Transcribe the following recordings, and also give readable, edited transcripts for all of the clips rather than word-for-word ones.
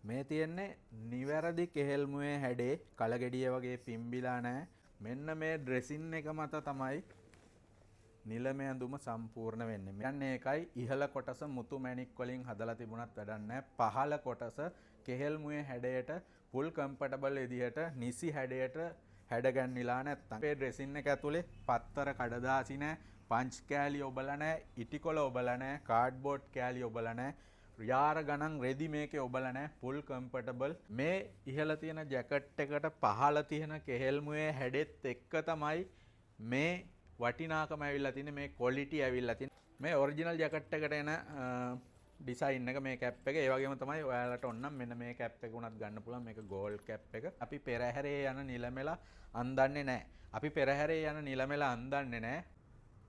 මේ තියෙන්නේ නිවැරදි කෙහෙල්මුවේ හැඩේ කලගෙඩිය වගේ පිම්බිලා නැහැ. මෙන්න මේ ඩ්‍රෙසින් එක මත තමයි නිලම ඇඳුම සම්පූර්ණ වෙන්නේ. කියන්නේ ඒකයි ඉහළ කොටස මුතු මැණික් වලින් හදලා තිබුණත් වැඩක් නැහැ. පහළ කොටස කෙහෙල්මුවේ හැඩයට ফুল කම්ෆර්ටබල් විදිහට නිසි හැඩයට හැඩගැන්විලා නැත්තම්. අපේ ඩ්‍රෙසින් එක ඇතුලේ පත්තර කඩදාසි නැහැ, පංච් කෑලි ඔබලා නැහැ, ඉටිකොල ඔබලා නැහැ, කාඩ්බෝඩ් කෑලි ඔබලා නැහැ. යාර ගණන් රෙදි මේකේ ඔබලා නැහැ, ফুল කම්ෆර්ටබල්. මේ ඉහළ තියෙන ජැකට් එකට පහළ තියෙන කෙහෙල්මුවේ හැඩෙත් එක්ක තමයි මේ වටිනාකම ඇවිල්ලා තියෙන්නේ, මේ ක්වොලිටි ඇවිල්ලා තියෙන්නේ. මේ ඔරිජිනල් ජැකට් එකට එන ඩිසයින් එක මේ කැප් එක. ඒ වගේම තමයි ඔයාලට ඕනනම් මෙන්න මේ කැප් එක උනත් ගන්න පුළුවන්. මේක ගෝල්ඩ් කැප් එක. අපි පෙරහැරේ යන නිලමෙලා අන්දන්නේ නැහැ. අපි පෙරහැරේ යන නිලමෙලා අන්දන්නේ නැහැ.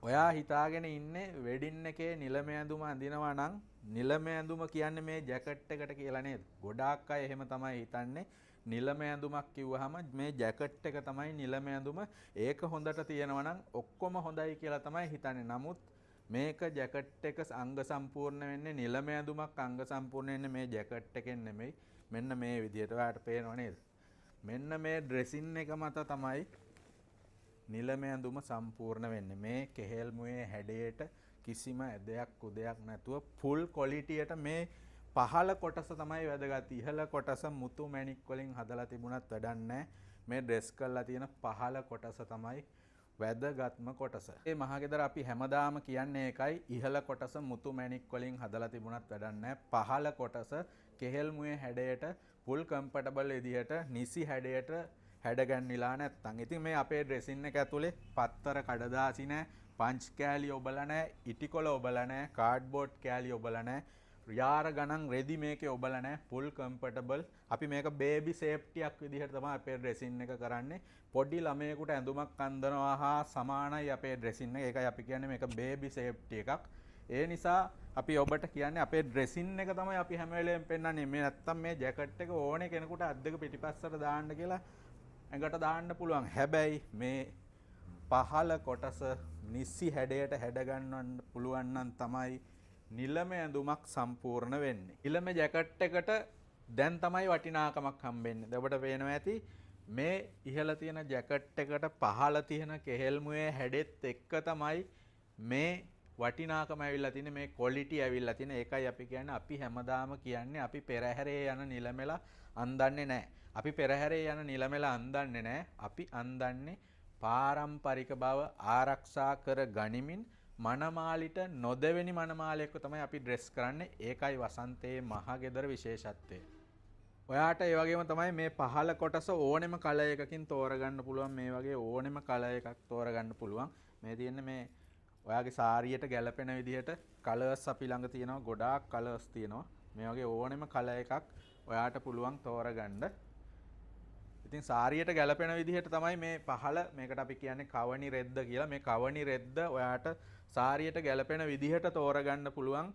ඔයා හිතාගෙන ඉන්නේ වෙඩින් එකේ නිලම ඇඳුම අඳිනවා නම් නිලම ඇඳුම කියන්නේ මේ ජැකට් එකට කියලා නේද? ගොඩාක් අය එහෙම තමයි හිතන්නේ. නිලම ඇඳුමක් කිව්වහම මේ ජැකට් එක තමයි නිලම ඇඳුම. ඒක හොඳට තියෙනවා නම් ඔක්කොම හොඳයි කියලා තමයි හිතන්නේ. නමුත් මේක ජැකට් එක අංග සම්පූර්ණ වෙන්නේ නිලම ඇඳුමක් අංග සම්පූර්ණ වෙන්නේ මේ ජැකට් එකෙන් නෙමෙයි. මෙන්න මේ විදිහට ඔයාලට පේනව නේද? මෙන්න මේ ඩ්‍රෙසින් එක මත තමයි නිලම ඇඳුම සම්පූර්ණ වෙන්නේ. මේ කෙහෙල්මුවේ හැඩයට කිසිම ඇදයක් උදයක් නැතුව ෆුල් ක්වොලිටියට මේ පහළ කොටස තමයි වැදගත්. ඉහළ කොටස මුතු මැණික් වලින් හදලා තිබුණත් වැඩක් නැහැ. මේ ඩ්‍රෙස් කරලා තියෙන පහළ කොටස තමයි වැදගත්ම කොටස. මේ මහගෙදර අපි හැමදාම කියන්නේ ඒකයි. ඉහළ කොටස මුතු මැණික් වලින් හදලා තිබුණත් වැඩක් නැහැ. පහළ කොටස කෙහෙල්මුවේ හැඩයට ෆුල් කම්ෆර්ටබල් විදිහට නිසි හැඩයට හැඩගැන්විලා නැත්තම්. ඉතින් මේ අපේ ඩ්‍රෙසින් එක ඇතුලේ පත්තර කඩදාසි නැහැ, පංච් කෑලි ඔබලා නැහැ, ඉටිකොල ඔබලා නැහැ, කාඩ්බෝඩ් කෑලි ඔබලා නැහැ. යාර ගණන් රෙදි මේකේ ඔබලා නැහැ, ফুল කම්ෆර්ටබල්. අපි මේක බේබි සේෆ්ටියක් විදිහට තමයි අපේ ඩ්‍රෙසින් එක කරන්නේ. පොඩි ළමයෙකුට ඇඳුමක් අඳිනවා හා සමානයි අපේ ඩ්‍රෙසින් එක. ඒකයි අපි කියන්නේ මේක බේබි සේෆ්ටි එකක්. ඒ නිසා අපි ඔබට කියන්නේ අපේ ඩ්‍රෙසින් එක තමයි අපි හැම වෙලේම පෙන්නන්නේ. මේ නැත්තම් මේ ජැකට් එක ඕනේ කෙනෙකුට අත් දෙක පිටිපස්සට දාන්න කියලා ඇඟට දාන්න පුළුවන්. හැබැයි මේ පහළ කොටස නිසි හැඩයට හැඩ ගන්නවන්න පුළුවන් නම් තමයි නිලම ඇඳුමක් සම්පූර්ණ වෙන්නේ. නිලම ජැකට් එකට දැන් තමයි වටිනාකමක් හම්බෙන්නේ. දැන් ඔබට පේනවා ඇති මේ ඉහළ තියෙන ජැකට් එකට පහළ තියෙන කෙහෙල්මුවේ හැඩෙත් එක්ක තමයි මේ වටිනාකම ඇවිල්ලා තියෙන්නේ, මේ ක්වොලිටි ඇවිල්ලා තියෙන්නේ. ඒකයි අපි කියන්නේ අපි හැමදාම කියන්නේ අපි පෙරහැරේ යන නිලමෙලා අන්දන්නේ නැහැ. අපි පෙරහැරේ යන නිලමෙලා අන්දන්නේ නැහැ. අපි අන්දන්නේ පාරම්පරික බව ආරක්ෂා කර ගනිමින් මනමාලිට නොදෙවෙනි මනමාලයක තමයි අපි ඩ්‍රෙස් කරන්නේ. ඒකයි වසන්තයේ මහගෙදර විශේෂත්වය. ඔයාට ඒ වගේම තමයි මේ පහළ කොටස ඕනෙම කලර් එකකින් තෝරගන්න පුළුවන්. මේ වගේ ඕනෙම කලර් එකක් තෝරගන්න පුළුවන්. මේ තියෙන්නේ මේ ඔයාගේ සාරියට ගැලපෙන විදිහට කලර්ස් අපි ළඟ තියෙනවා. ගොඩාක් කලර්ස් තියෙනවා. මේ වගේ ඕනෙම කලර් එකක් ඔයාට පුළුවන් තෝරගන්න. ඉතින් සාරියට ගැලපෙන විදිහට තමයි මේ පහළ මේකට අපි කියන්නේ කවණි රෙද්ද කියලා. මේ කවණි රෙද්ද ඔයාට සාරියට ගැලපෙන විදිහට තෝරගන්න පුළුවන්.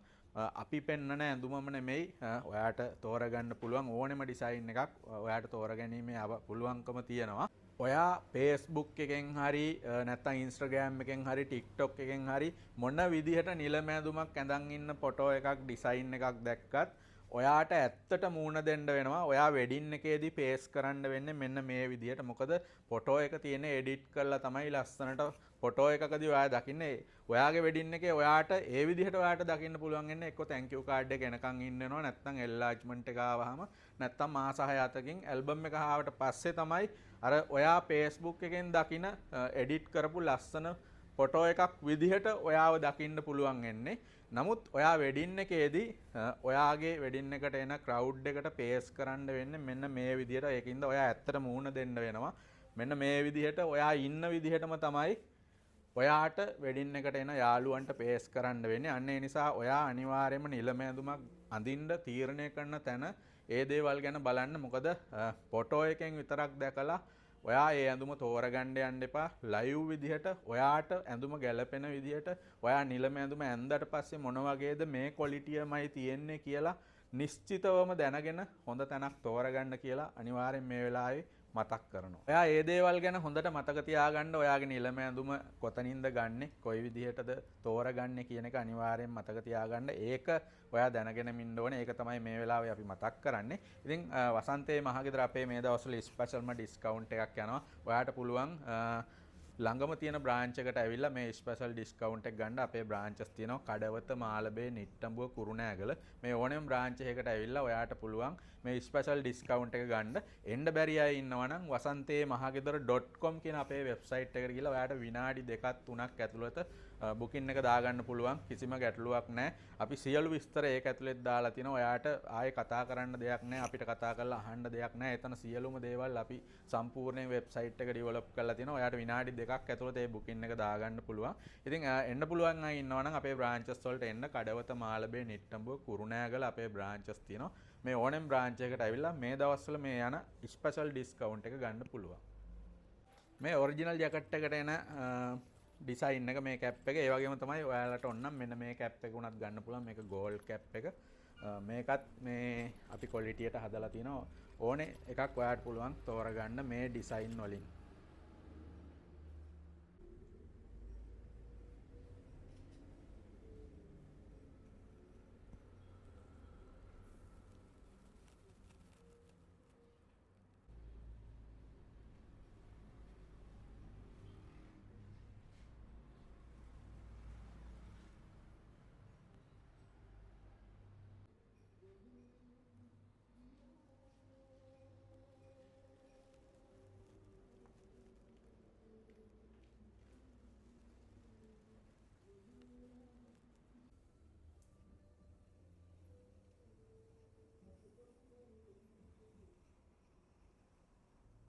අපි පෙන්නන ඇඳුමම නෙමෙයි, ඔයාට තෝරගන්න පුළුවන් ඕනෙම ඩිසයින් එකක් ඔයාට තෝරගැනීමේ පුළුවන්කම තියෙනවා. ඔයා Facebook එකෙන් හරි නැත්නම් Instagram එකෙන් හරි TikTok එකෙන් හරි මොන විදිහට නිලම ඇඳුමක් ඇඳන් ඉන්න ෆොටෝ එකක් ඩිසයින් එකක් දැක්කත් ඔයාට ඇත්තට මූණ දෙන්න වෙනවා. ඔයා වෙඩින් එකේදී පේස් කරන්න වෙන්නේ මෙන්න මේ විදිහට. මොකද ෆොටෝ එක තියෙන එඩිට් කරලා තමයි ලස්සනට ෆොටෝ එකකදී ඔයා දකින්නේ. ඔයාගේ වෙඩින් එකේ ඔයාට ඒ විදිහට ඔයාට දකින්න පුළුවන් වෙන්නේ එක්ක thank you card එක එනකන් ඉන්න වෙනවා, නැත්නම් enlargement එක ආවහම, නැත්නම් මාස 6-7කින් ඇල්බම් එක ආවට පස්සේ තමයි අර ඔයා Facebook එකෙන් දකින එඩිට් කරපු ලස්සන ෆොටෝ එකක් විදිහට ඔයාව දකින්න පුළුවන් වෙන්නේ. නමුත් ඔයා වෙඩින් එකේදී ඔයාගේ වෙඩින් එකට එන ක්‍රවුඩ් එකට පේස් කරන්න වෙන්නේ මෙන්න මේ විදිහට. ඒකින්ද ඔයා ඇත්තට මූණ දෙන්න වෙනවා. මෙන්න මේ විදිහට ඔයා ඉන්න විදිහටම තමයි ඔයාට වෙඩින් එකට එන යාළුවන්ට පේස් කරන්න වෙන්නේ. අන්න ඒ නිසා ඔයා අනිවාර්යයෙන්ම නිලම ඇඳුමක් අඳින්න තීරණය කරන තැන ඒ දේවල් ගැන බලන්න. මොකද ෆොටෝ එකෙන් විතරක් දැකලා ඔයා ඒ ඇඳුම තෝරගන්න යන්න එපා. ලයිව් විදිහට ඔයාට ඇඳුම ගැලපෙන විදිහට ඔයා නිලම ඇඳුම ඇඳලා පස්සේ මොන වගේද මේ ක්වොලිටියමයි තියෙන්නේ කියලා නිශ්චිතවම දැනගෙන හොඳ තැනක් තෝරගන්න කියලා අනිවාර්යෙන් මේ වෙලාවේ මතක් කරනවා. ඔයා ඒ දේවල් ගැන හොඳට මතක තියාගන්න. ඔයාගේ නිලම ඇඳුම කොතනින්ද ගන්නෙ, කොයි විදිහටද තෝරගන්නේ කියන එක අනිවාර්යෙන් මතක තියාගන්න. ඒක ඔයා දැනගෙන ඉන්න ඕනේ. ඒක තමයි මේ වෙලාවේ අපි මතක් කරන්නේ. ඉතින් වසන්තේ මහගෙදර අපේ මේ දවස්වල ස්පෙෂල්ම ඩිස්කවුන්ට් එකක් යනවා. ඔයාට පුළුවන් ළඟම තියෙන බ්‍රාන්ච් එකට ඇවිල්ලා මේ ස්පෙෂල් ඩිස්කවුන්ට් එක ගන්න. අපේ බ්‍රාන්චස් තියෙනවා කඩවත, මාළඹේ, නිට්ටඹුව, කුරුණෑගල. මේ ඕනෙම බ්‍රාන්ච් එකකට ඇවිල්ලා ඔයාට පුළුවන් මේ ස්පෙෂල් ඩිස්කවුන්ට් එක ගන්න. එන්න බැරි අය ඉන්නවා නම් wasantemahagedara.com කියන අපේ වෙබ්සයිට් එකට ගිහලා ඔයාට විනාඩි 2ක් 3ක් ඇතුළත බුකින් එක දාගන්න පුළුවන්. කිසිම ගැටලුවක් නැහැ. අපි සියලු විස්තර ඒක ඇතුළේ දාලා තිනවා. ඔයාට ආයේ කතා කරන්න දෙයක් නැහැ. අපිට කතා කරලා අහන්න දෙයක් නැහැ. එතන සියලුම දේවල් අපි සම්පූර්ණයෙන් වෙබ්සයිට් එක ඩෙවලොප් කරලා තිනවා. ඔයාට විනාඩි 2ක් ඇතුළත ඒ බුකින් එක දාගන්න පුළුවන්. ඉතින් එන්න පුළුවන් අය ඉන්නවා නම් අපේ බ්‍රාන්චස් වලට එන්න. කඩවත, මාළඹේ, නිට්ටඹුව, කුරුණෑගල අපේ බ්‍රාන්චස් තියෙනවා. මේ ඕනෙම බ්‍රාන්ච් එකකට ඇවිල්ලා මේ දවස්වල මේ යන ස්පෙෂල් ඩිස්කවුන්ට් එක ගන්න පුළුවන්. මේ ඔරිජිනල් ජැකට් එකට එන ඩිසයින් එක මේ කැප් එක ඒ වගේම තමයි ඔයාලට ඕනනම් මෙන්න මේ කැප් එක උනත් ගන්න පුළුවන්. මේක ගෝල්ඩ් කැප් එක. මේකත් මේ අපි ක්වොලිටියට හදලා තිනවා. ඕනේ එකක් ඔයාලට පුළුවන් තෝරගන්න මේ ඩිසයින් වලින්.